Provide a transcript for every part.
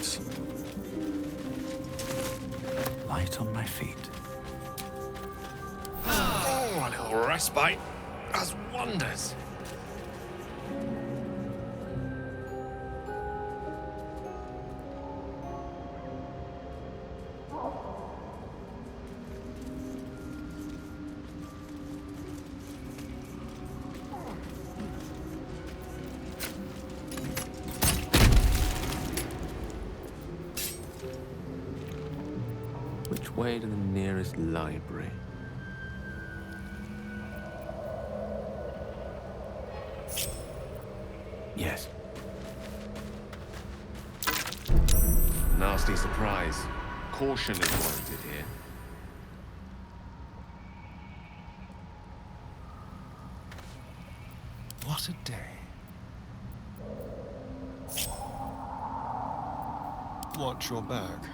thoughts. Light on my feet. Oh, a little respite does wonders. Which way to the nearest library? Yes. Nasty surprise. Caution is warranted here. What a day. Watch your back.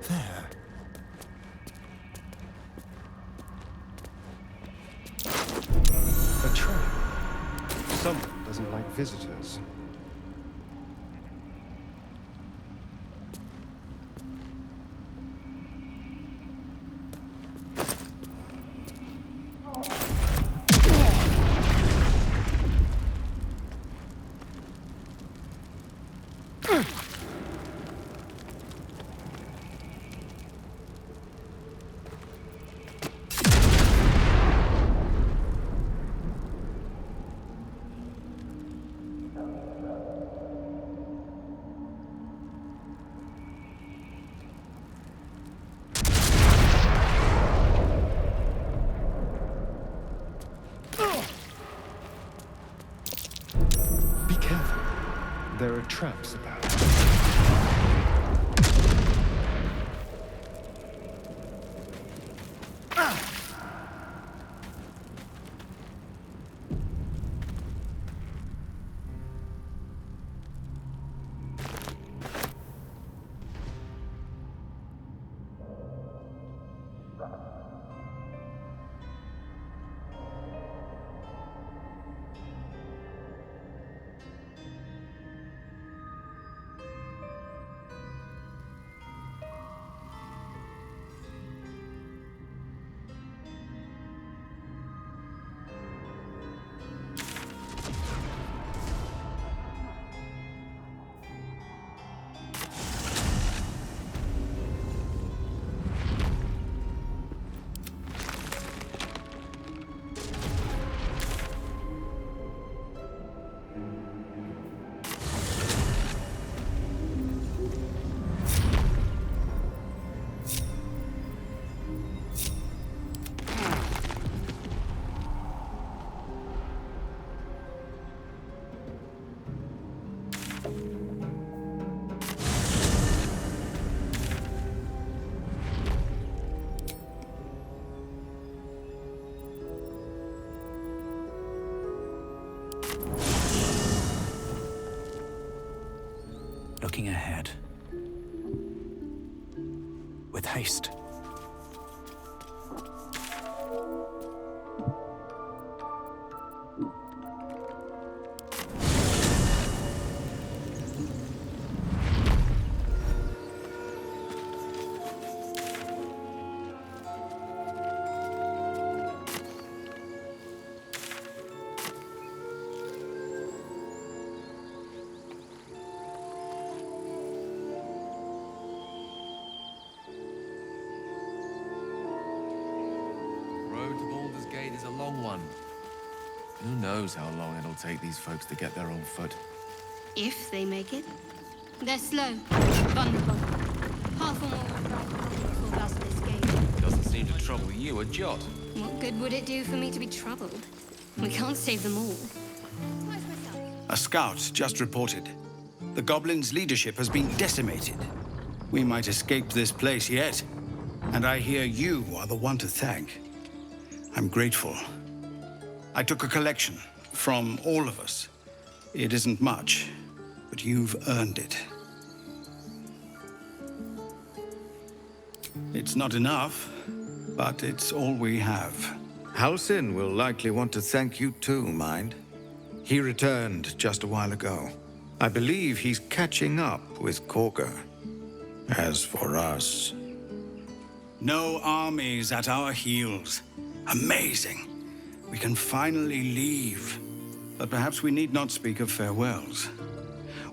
There. A trap. Someone doesn't like visitors. Be careful. There are traps about. Looking ahead. With haste. Is a long one. Who knows how long it'll take these folks to get there on foot. If they make it. They're slow, vulnerable. Half or more would drive the for us this gate. Doesn't seem to trouble you a jot. What good would it do for me to be troubled? We can't save them all. A scout just reported. The goblins' leadership has been decimated. We might escape this place yet. And I hear you are the one to thank. I'm grateful. I took a collection from all of us. It isn't much, but you've earned it. It's not enough, but it's all we have. Halsin will likely want to thank you too, Mind. He returned just a while ago. I believe he's catching up with Korga. As for us... No armies at our heels. Amazing. We can finally leave. But perhaps we need not speak of farewells.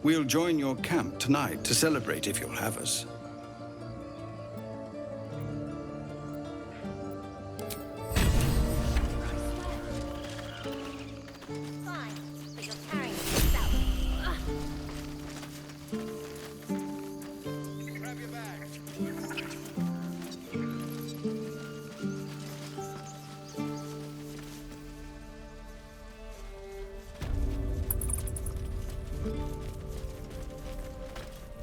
We'll join your camp tonight to celebrate if you'll have us.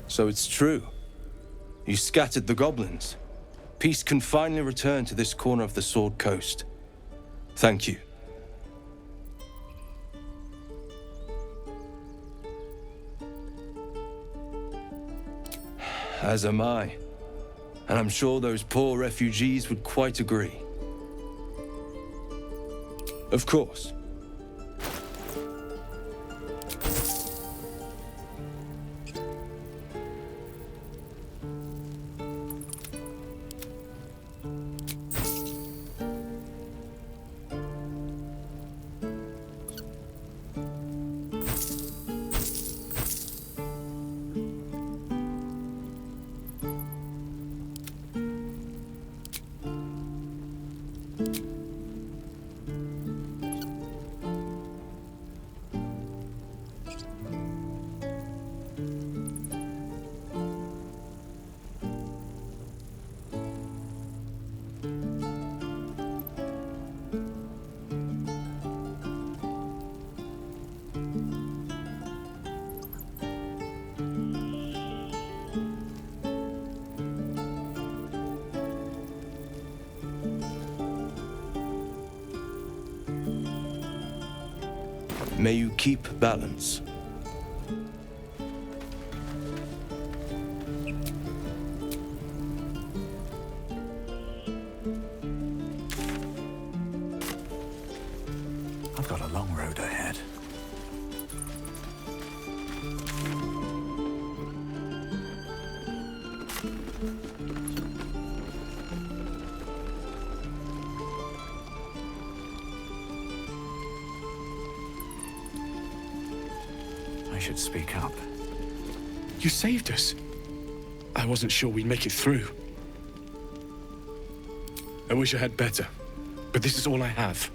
So it's true. You scattered the goblins. Peace can finally return to this corner of the Sword Coast. Thank you. As am I. And I'm sure those poor refugees would quite agree. Of course. May you keep balance. I've got a long road ahead. I should speak up. You saved us. I wasn't sure we'd make it through. I wish I had better, but this is all I have.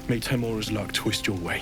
May Temora's luck twist your way.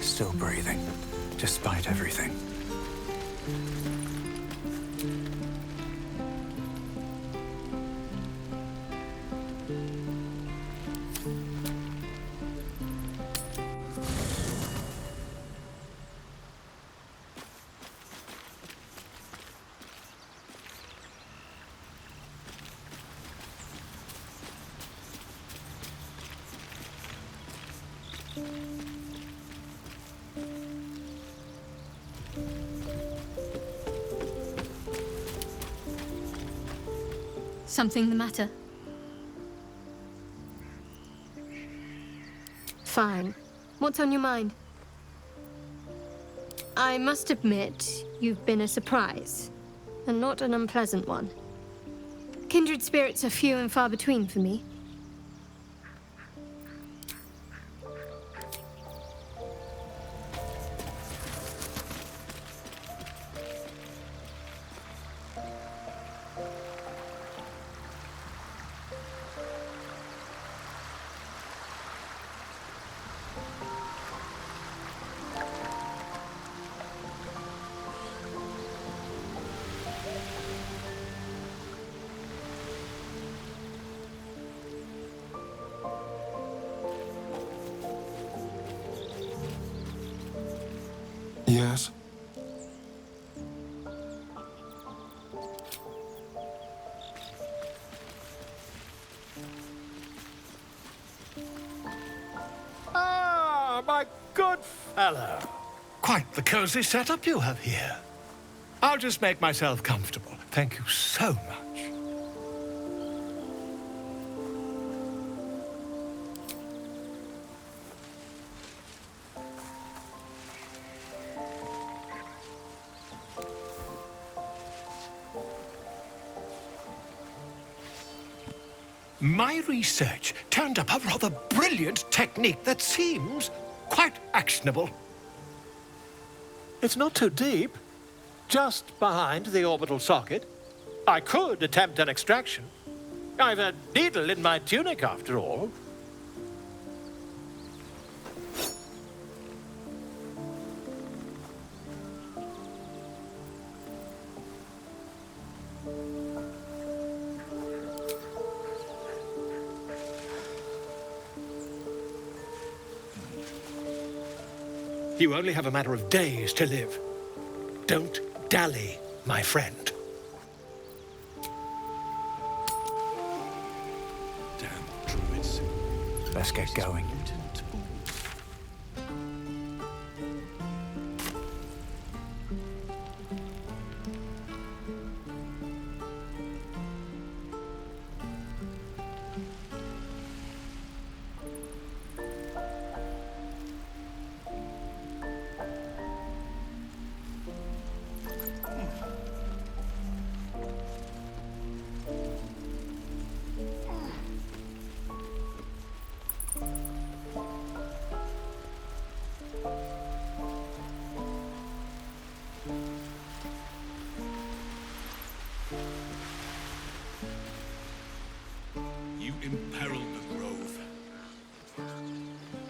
Still breathing, despite everything. Something the matter? Fine. What's on your mind? I must admit, you've been a surprise, and not an unpleasant one. Kindred spirits are few and far between for me. Yes? Ah, my good fellow. Quite the cozy setup you have here. I'll just make myself comfortable. Thank you so much. My research turned up a rather brilliant technique that seems quite actionable. It's not too deep, just behind the orbital socket. I could attempt an extraction. I've a needle in my tunic, after all. You only have a matter of days to live. Don't dally, my friend. Damn druids. Let's get going. imperiled the grove.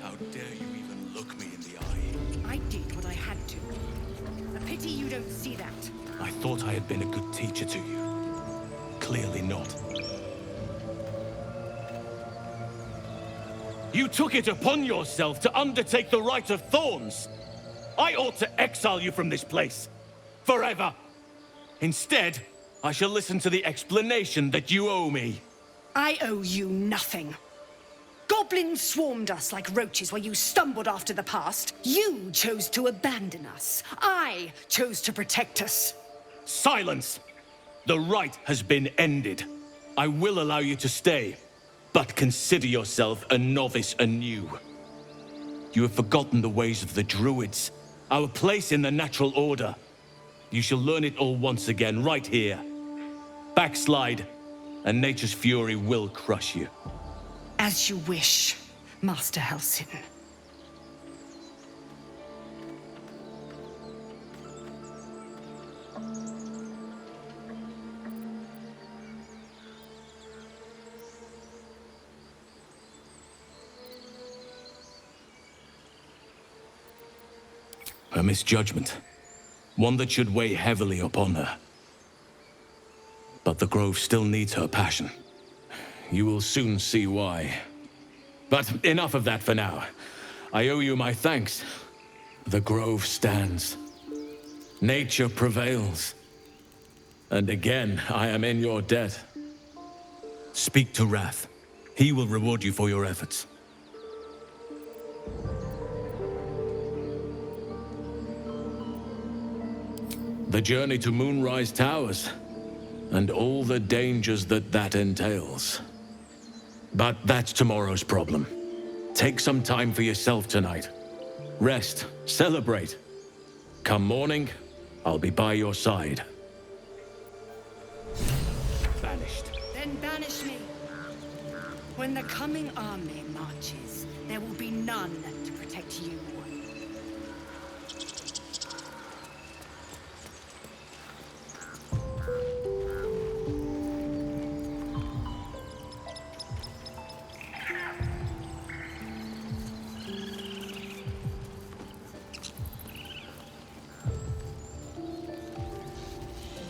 How dare you even look me in the eye? I did what I had to. A pity you don't see that. I thought I had been a good teacher to you. Clearly not. You took it upon yourself to undertake the Rite of Thorns. I ought to exile you from this place. Forever. Instead, I shall listen to the explanation that you owe me. I owe you nothing. Goblins swarmed us like roaches while you stumbled after the past. You chose to abandon us. I chose to protect us. Silence! The rite has been ended. I will allow you to stay, but consider yourself a novice anew. You have forgotten the ways of the Druids, our place in the natural order. You shall learn it all once again, right here. Backslide, and nature's fury will crush you. As you wish, Master Halsin. A misjudgment. One that should weigh heavily upon her. But the Grove still needs her passion. You will soon see why. But enough of that for now. I owe you my thanks. The Grove stands. Nature prevails. And again, I am in your debt. Speak to Wrath. He will reward you for your efforts. The journey to Moonrise Towers, and all the dangers that entails. But that's tomorrow's problem. Take some time for yourself tonight. Rest, celebrate. Come morning, I'll be by your side. Banished. Then banish me. When the coming army marches, there will be none to protect you.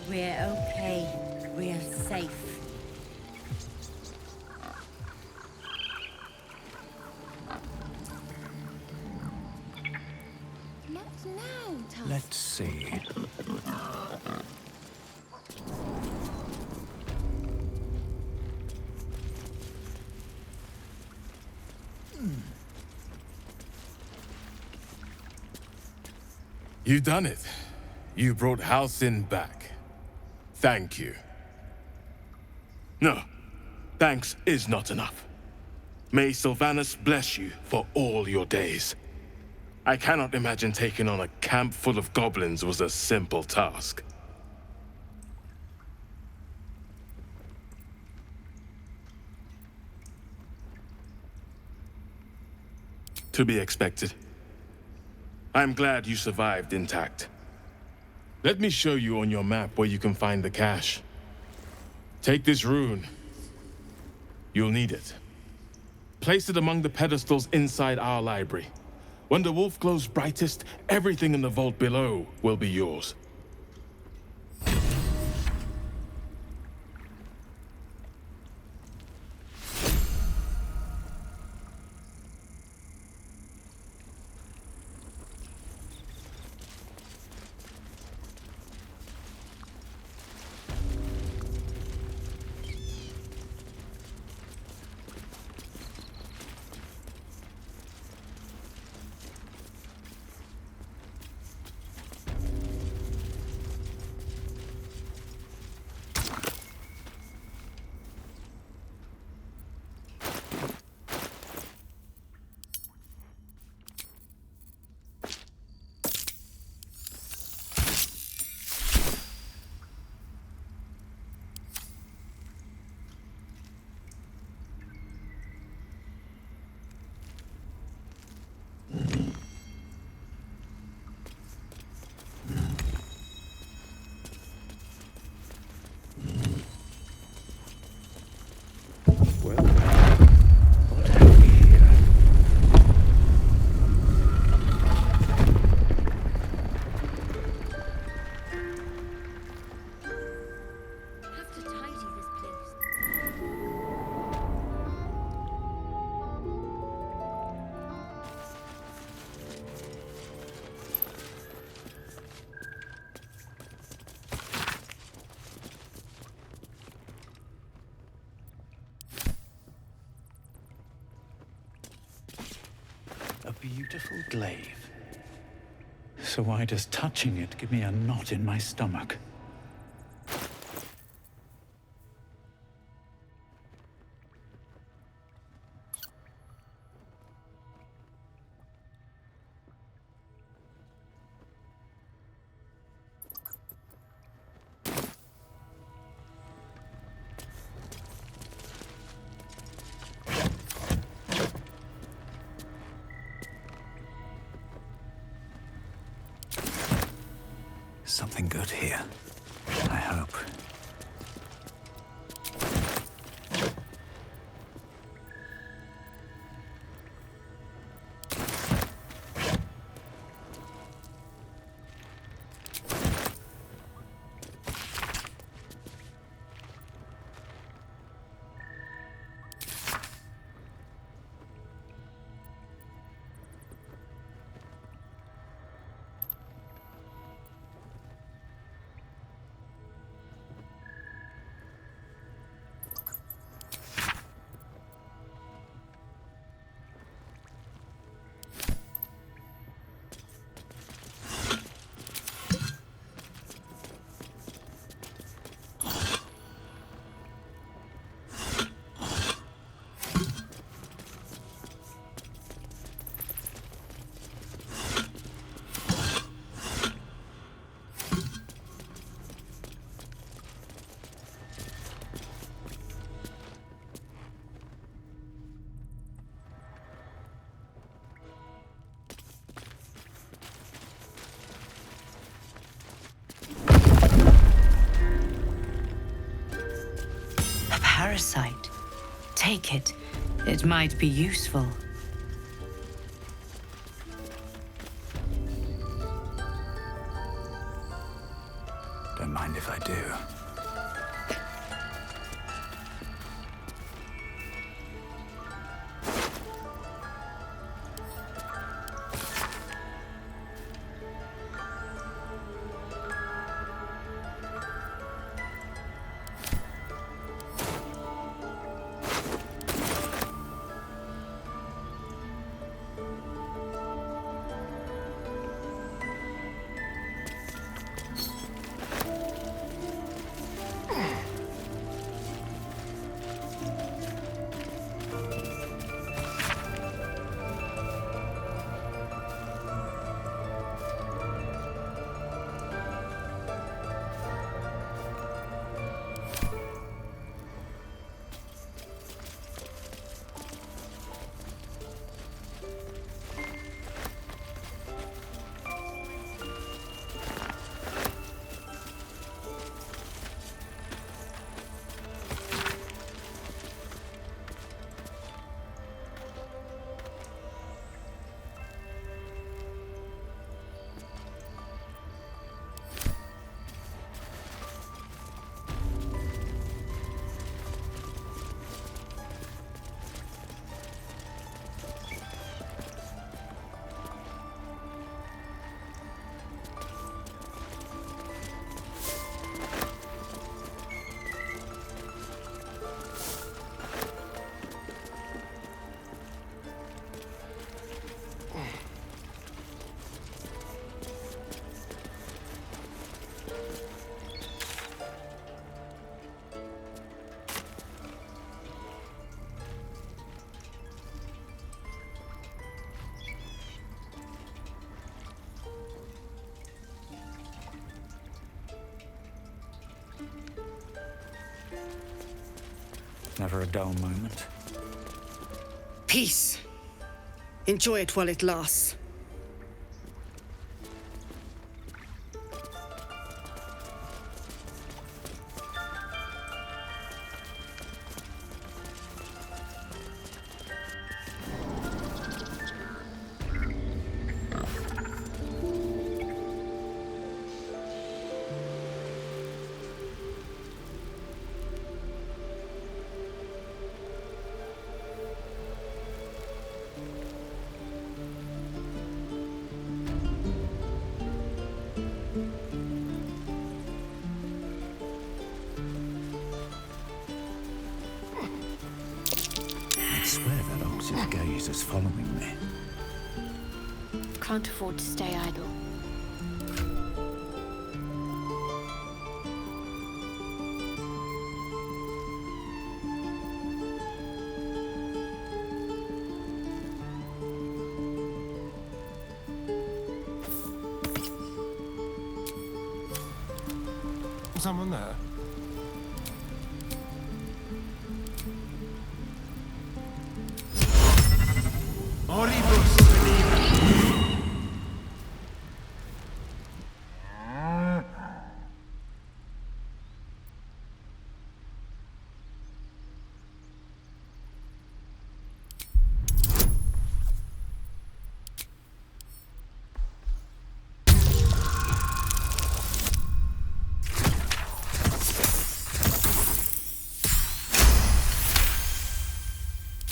We're okay. We're safe. Not now, Tusk. Let's see. You done it. You brought Halsin back. Thank you. No, thanks is not enough. May Sylvanas bless you for all your days. I cannot imagine taking on a camp full of goblins was a simple task. To be expected. I'm glad you survived intact. Let me show you on your map where you can find the cache. Take this rune. You'll need it. Place it among the pedestals inside our library. When the wolf glows brightest, everything in the vault below will be yours. beautiful glaive. So why does touching it give me a knot in my stomach? Something good here, I hope. Parasite. Take it. It might be useful. Don't mind if I do. Never a dull moment. Peace. Enjoy it while it lasts. I swear that Ox's gaze is following me. can't afford to stay idle. Someone there?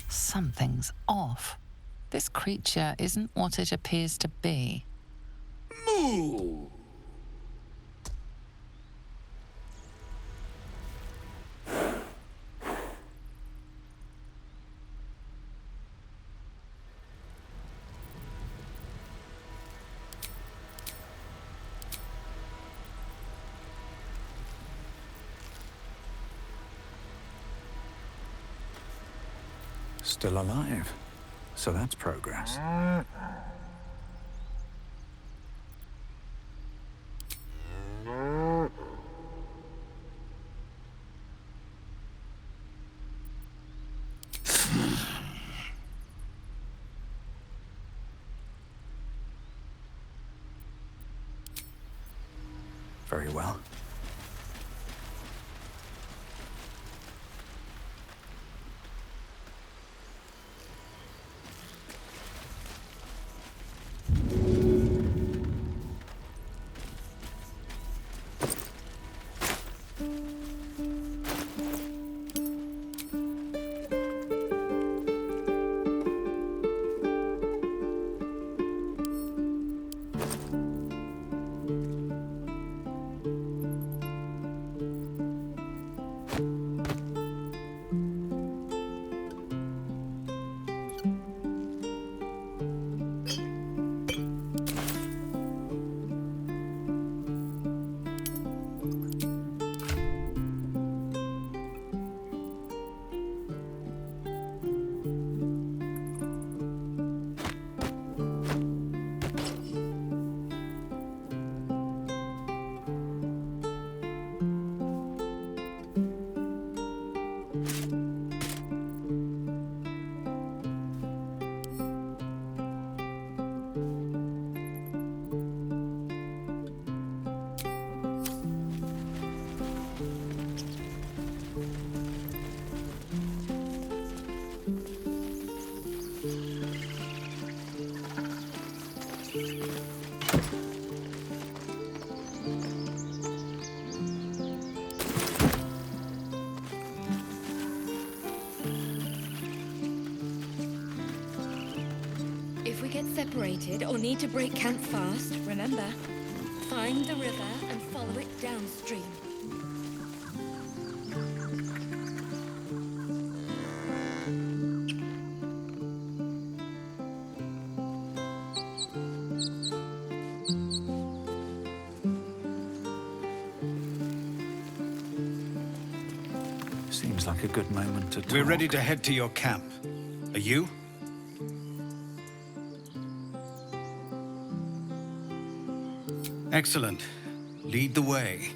Something's off. This creature isn't what it appears to be. Moo! Still alive. So that's progress. Very well. If we get separated or need to break camp fast, remember, find the river and follow it downstream. Seems like a good moment to talk. We're ready to head to your camp. Are you? Excellent. Lead the way.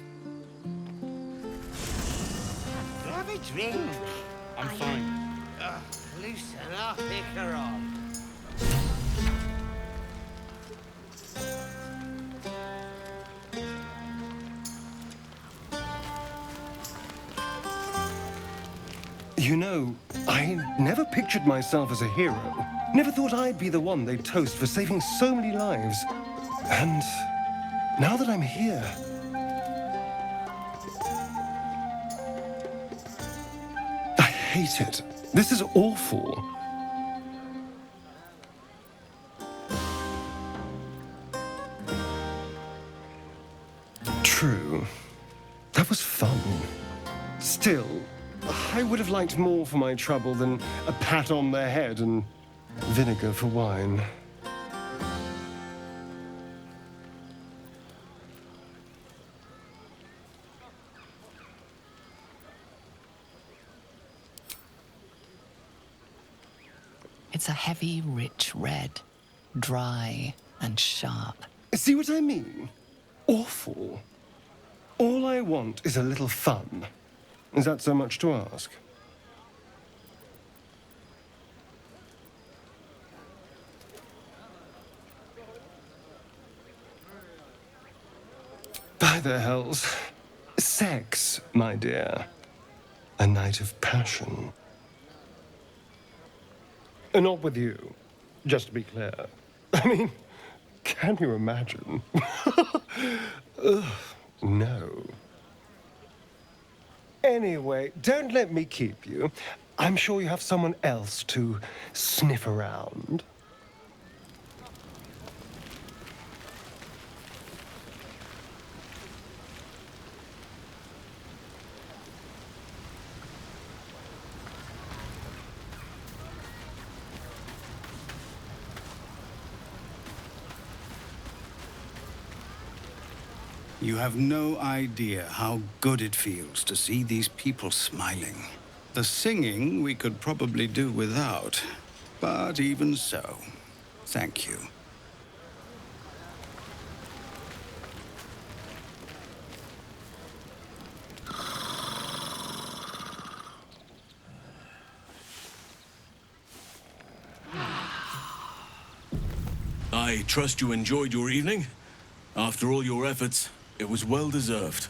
Have a drink. I'm fine. Loosen up, Icaron. You know, I never pictured myself as a hero. Never thought I'd be the one they'd toast for saving so many lives. And now that I'm here, I hate it. This is awful. True. That was fun. Still, I would have liked more for my trouble than a pat on the head and vinegar for wine. It's a heavy, rich red, dry and sharp. See what I mean? Awful. All I want is a little fun. Is that so much to ask? By the hells. Sex, my dear. A night of passion. Not with you, just to be clear. I mean, can you imagine? Ugh, no. Anyway, don't let me keep you. I'm sure you have someone else to sniff around. You have no idea how good it feels to see these people smiling. The singing we could probably do without, but even so, thank you. I trust you enjoyed your evening. After all your efforts, it was well deserved.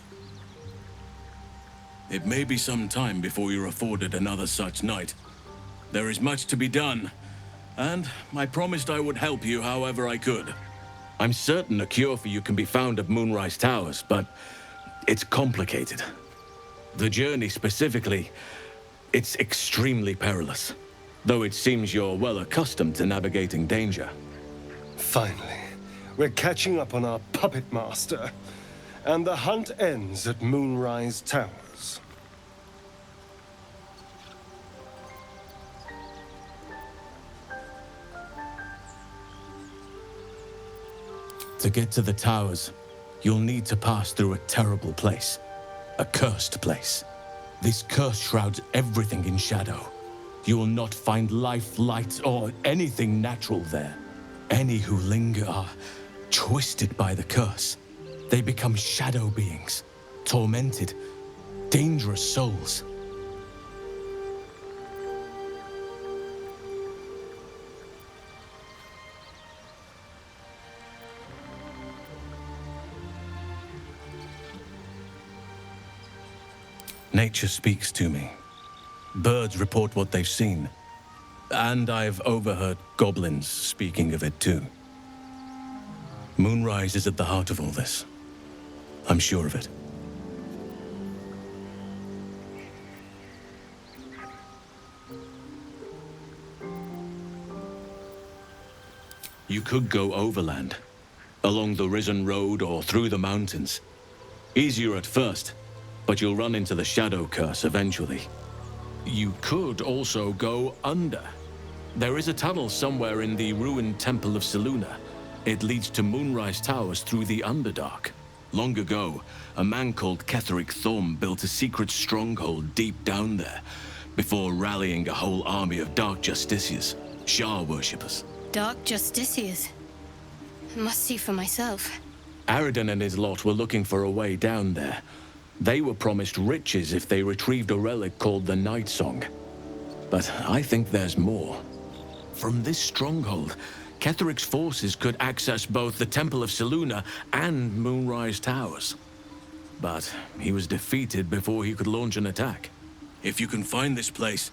It may be some time before you're afforded another such night. There is much to be done, and I promised I would help you however I could. I'm certain a cure for you can be found at Moonrise Towers, but it's complicated. The journey specifically, it's extremely perilous, though it seems you're well accustomed to navigating danger. Finally, we're catching up on our puppet master. And the hunt ends at Moonrise Towers. To get to the towers, you'll need to pass through a terrible place. A cursed place. This curse shrouds everything in shadow. You will not find life, light, or anything natural there. Any who linger are twisted by the curse. They become shadow beings, tormented, dangerous souls. Nature speaks to me. Birds report what they've seen. And I've overheard goblins speaking of it too. Moonrise is at the heart of all this. I'm sure of it. You could go overland, along the Risen Road or through the mountains. Easier at first, but you'll run into the Shadow Curse eventually. You could also go under. There is a tunnel somewhere in the ruined Temple of Selûne. It leads to Moonrise Towers through the Underdark. Long ago, a man called Ketheric Thorm built a secret stronghold deep down there, before rallying a whole army of Dark Justiciars, Shah worshippers. Dark Justiciars. I must see for myself. Aridin and his lot were looking for a way down there. They were promised riches if they retrieved a relic called the Night Song. But I think there's more. From this stronghold, Ketheric's forces could access both the Temple of Selûne and Moonrise Towers. But he was defeated before he could launch an attack. If you can find this place,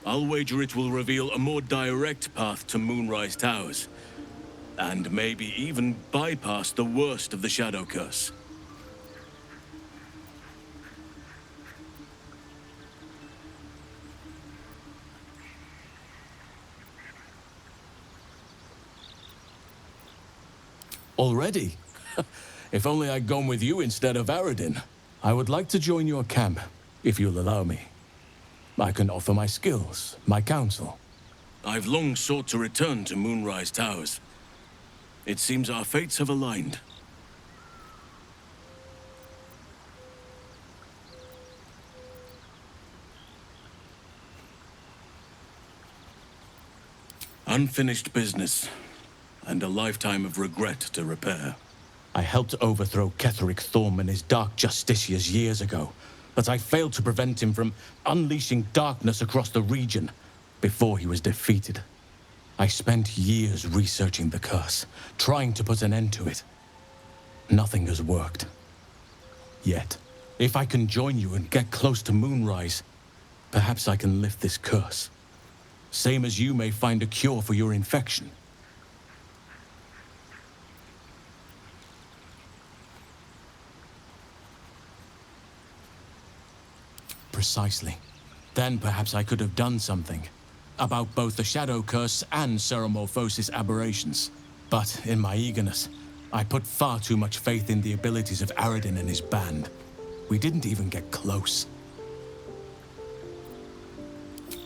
I'll wager it will reveal a more direct path to Moonrise Towers. And maybe even bypass the worst of the Shadow Curse. Already? If only I'd gone with you instead of Aridin. I would like to join your camp, if you'll allow me. I can offer my skills, my counsel. I've long sought to return to Moonrise Towers. It seems our fates have aligned. Unfinished business, and a lifetime of regret to repair. I helped overthrow Ketheric Thorm and his Dark Justiciars years ago, but I failed to prevent him from unleashing darkness across the region before he was defeated. I spent years researching the curse, trying to put an end to it. Nothing has worked. Yet, if I can join you and get close to Moonrise, perhaps I can lift this curse. Same as you may find a cure for your infection. Precisely. Then perhaps I could have done something about both the Shadow Curse and Ceremorphosis aberrations. But in my eagerness, I put far too much faith in the abilities of Aradin and his band. We didn't even get close.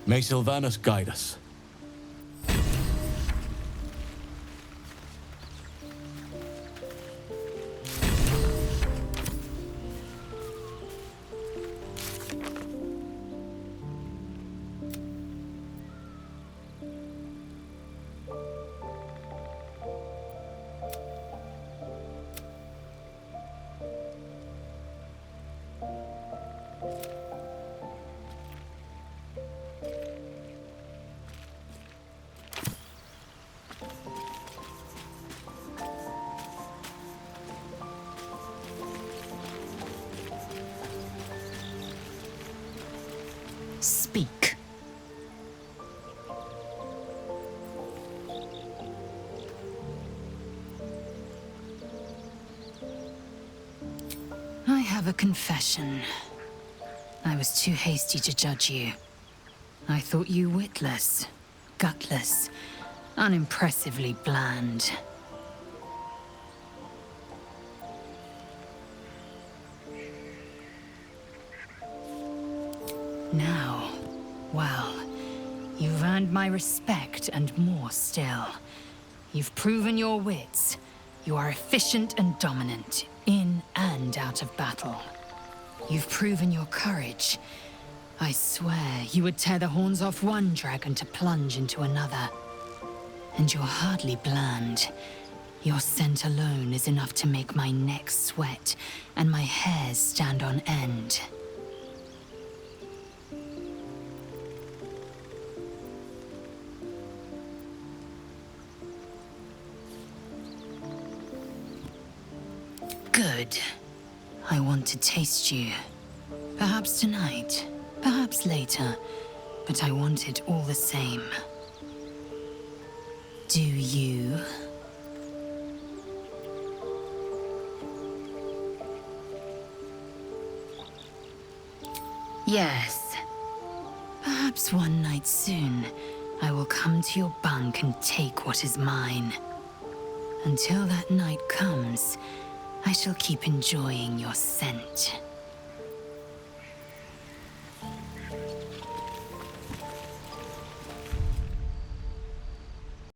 May Sylvanus guide us. Speak. I have a confession. I was too hasty to judge you. I thought you witless, gutless, unimpressively bland. Now, well, you've earned my respect and more still. You've proven your wits. You are efficient and dominant, in and out of battle. You've proven your courage. I swear you would tear the horns off one dragon to plunge into another. And you're hardly bland. Your scent alone is enough to make my neck sweat and my hairs stand on end. Good. I want to taste you. Perhaps tonight, perhaps later, but I want it all the same. Do you? Yes. Perhaps one night soon, I will come to your bunk and take what is mine. Until that night comes, I shall keep enjoying your scent.